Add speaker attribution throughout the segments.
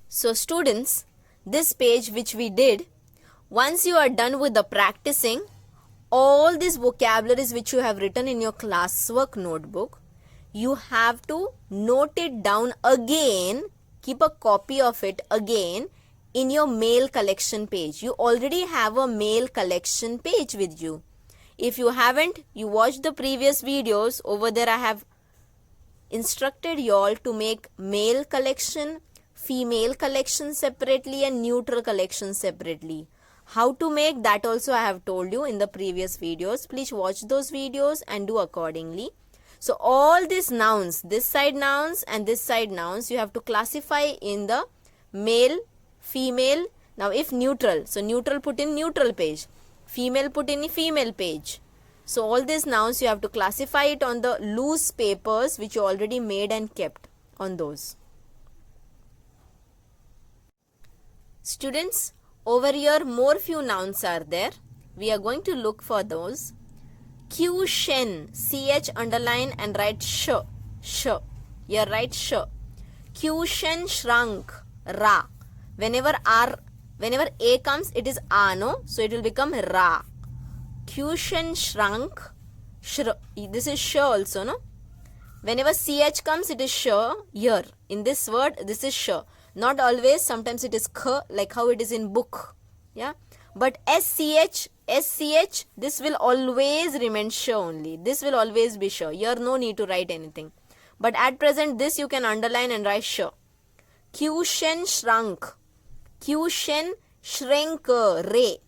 Speaker 1: So students, this page which we did, once you are done with the practicing, all these vocabularies which you have written in your classwork notebook, you have to note it down again, keep a copy of it again in your mail collection page. You already have a mail collection page with you. If you haven't, you watch the previous videos. Over there I have instructed you all to make male collection, female collection separately and neutral collection separately. How to make that also I have told you in the previous videos. Please watch those videos and do accordingly. So all these nouns, this side nouns and this side nouns, you have to classify in the male, female. Now if neutral, so neutral put in neutral page, female put in female page. So all these nouns you have to classify it on the loose papers which you already made and kept on those. Students, over here more few nouns are there. We are going to look for those. Cushion, ch underline and write sh. Here write sh. Cushion shrunk, ra. Whenever a comes, it is a, no? So it will become ra. Cushion shrunk, this is sh also, no? Whenever ch comes, it is sh. Here in this word, this is sh. Not always, sometimes it is k, like how it is in book. Yeah, but sch, this will always remain sh only. This will always be sh. Here no need to write anything. But at present, this you can underline and write sh. Cushion shrunk. Cushion shrink, re.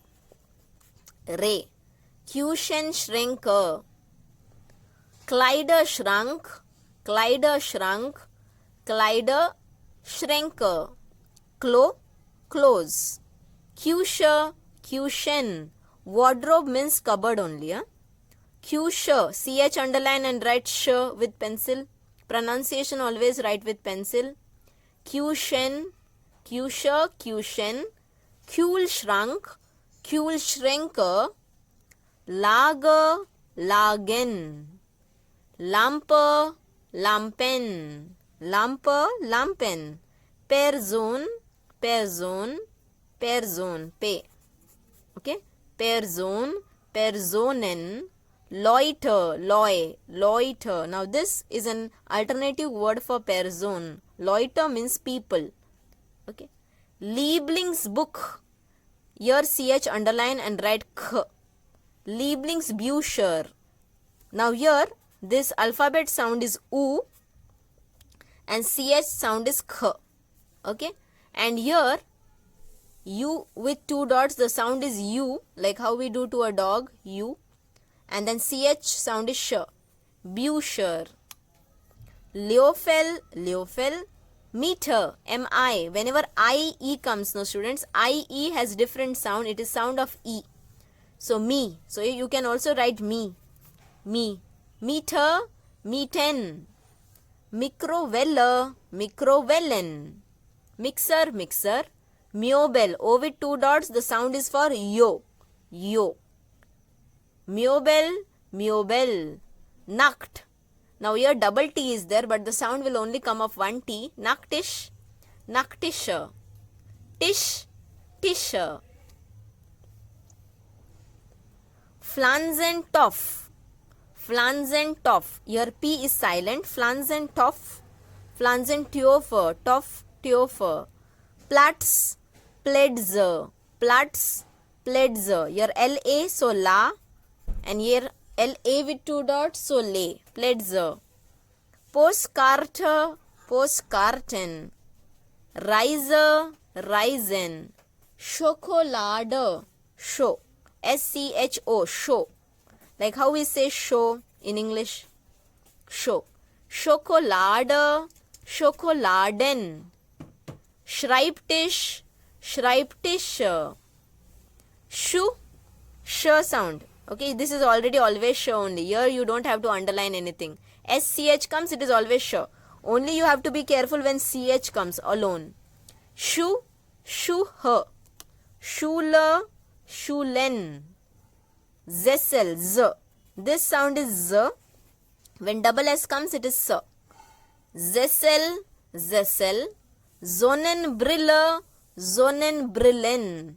Speaker 1: Cushion shrink. Clyde shrunk. Clyde shrink. Close. Cushion. Wardrobe means cupboard only. Ch underline and write sh with pencil. Pronunciation always write with pencil. Cushion. Cool shrunk. Lagen. Lampen. Perzone. Pe. Okay. Perzonen. Loiter. Now this is an alternative word for perzone. Loiter means people. Okay. Lieblingsbuch. Here ch underline and write k. Lieblingsbücher. Now here this alphabet sound is u and ch sound is k. Okay. And here u with two dots, the sound is u, like how we do to a dog, u. And then ch sound is sh. Bücher. Leofel. Meter, mi. Whenever ie comes, no students, ie has different sound. It is sound of e. So me. So you can also write me. Meter, meten. Microvellen. Mixer. Miobel. O with two dots, the sound is for yo. Miobel. Nacht. Now here double T is there, but the sound will only come of one T. Nacktisch. Tisch. Flanzentopf. Here P is silent. Flanzentopf. Topf. Platz. Plätze. Here LA, so la. And here LA with two dots, so lay. Plätze. Postkarten. Reisen. Schokolade. Show. SCHO. Show. Like how we say show in English. Show. Schokolade. Schokoladen. Schreibtisch. Shu. Sh sound. Okay, this is already always sh only. Here you don't have to underline anything. SCH comes, it is always sh. Only you have to be careful when CH comes alone. Shu, her. Schule, schulen. Zessel, z. This sound is z. When double S comes, it is s. Zessel. Sonnenbrille, Sonnenbrillen.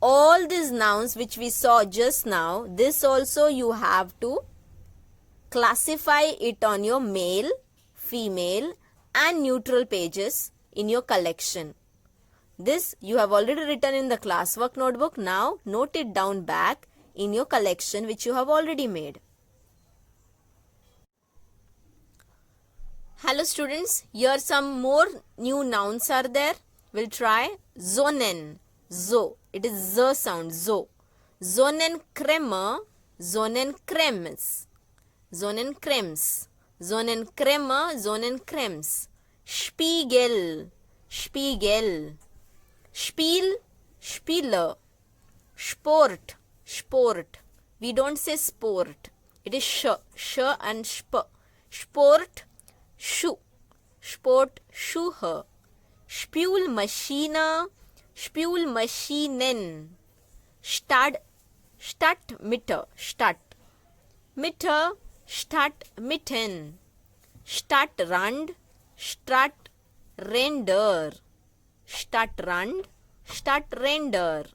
Speaker 1: All these nouns which we saw just now, this also you have to classify it on your male, female and neutral pages in your collection. This you have already written in the classwork notebook. Now note it down back in your collection which you have already made. Hello students, here some more new nouns are there. We'll try. Zonen, zo. It is z sound, zo. Zonnencreme, Zonnencremes. Zonnencremes, Zonnencreme, Zonnencremes. Spiegel, Spiegel. Spiel, Spieler. Sport, Sport. We don't say sport. It is sh and sp. Sport, Schuh. Sport, Schuhe. Spülmaschine, Spülmaschinen. Stadtmitte, Stadt. Mitte, Stadtmitten. Stadtrand, Stadtränder. Stadtrand, Stadtränder.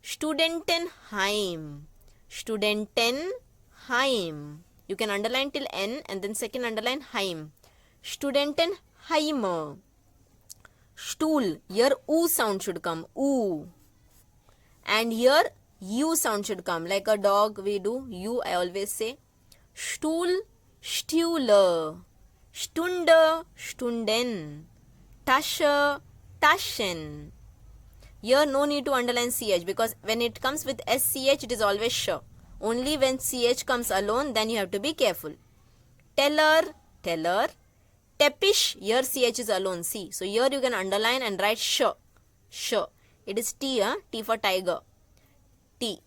Speaker 1: Studentenheim, Studentenheim. You can underline till N and then second underline Heim. Studentenheimer. Stool, here U sound should come, U. And here U sound should come, like a dog we do, U I always say. Stuhl, Stühle. Stunde, Stunden. Tasche, Taschen. Here no need to underline CH because when it comes with SCH it is always sh. Only when CH comes alone then you have to be careful. Teller, teller. Teppich, here CH is alone, see. So here you can underline and write sh. Sh. It is T, T for tiger. T.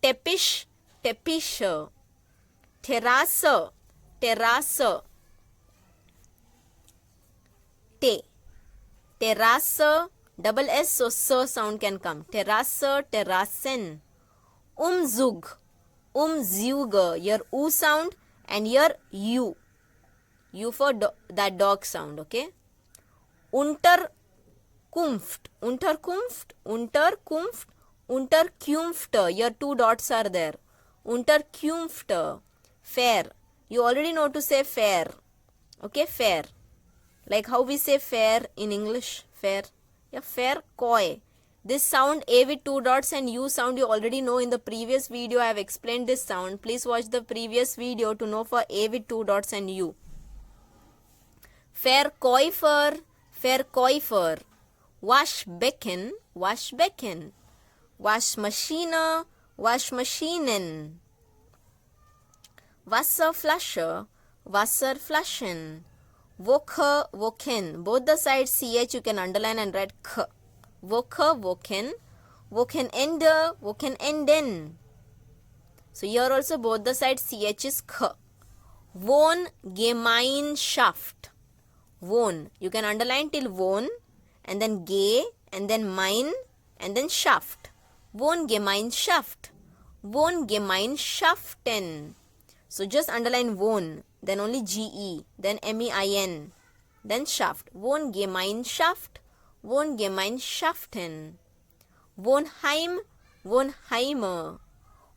Speaker 1: Teppich, Teppich. Terrasse, Terrasse. Te. Terrasse, double S, so S sound can come. Terrasse, Terrassen. Umzug, Umzug. Here U sound and here U. U for that dog sound, okay? Unterkunft, Unterkunft, Unterkunft, Unterkunft. Here two dots are there. Unterkunft. Fair. You already know to say fair. Okay, fair. Like how we say fair in English. Fair. Yeah, fair, koi. This sound A with two dots and U sound you already know in the previous video. I have explained this sound. Please watch the previous video to know for A with two dots and U. Verkäufer, Verkäufer. Waschbecken, Waschbecken. Waschmaschine, Waschmaschinen. Wasserflasche, Wasserflaschen. Woche, Wochen. Both the sides CH you can underline and write K. Woche, Wochen. Wochenende, Wochenenden. So here also both the sides CH is K. Wohngemeinschaft. Wohn. You can underline till Wohn and then Ge and then Mein and then Schaft. Wohngemeinschaft. Wohngemeinschaften. So just underline Wohn, then only GE, then MEIN, then Schaft. Wohngemeinschaft, Wohngemeinschaften. Wohnheim, Wohnheimer.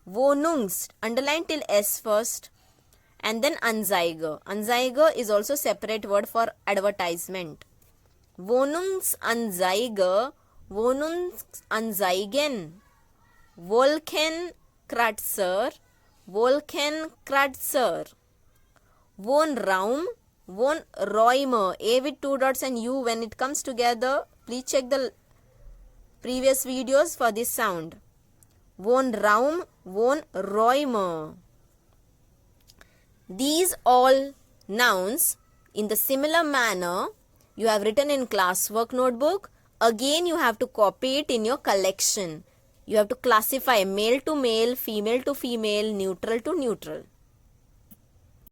Speaker 1: Wohnungs, underline till S first. And then Anzeige. Anzeige is also separate word for advertisement. Wohnungsanzeige, Wohnungsanzeigen. Wolkenkratzer, Wolkenkratzer. Wohnraum, Wohnräume. A with two dots and U when it comes together. Please check the previous videos for this sound. Wohnraum, Wohnräume. These all nouns in the similar manner you have written in classwork notebook. Again you have to copy it in your collection. You have to classify male to male, female to female, neutral to neutral.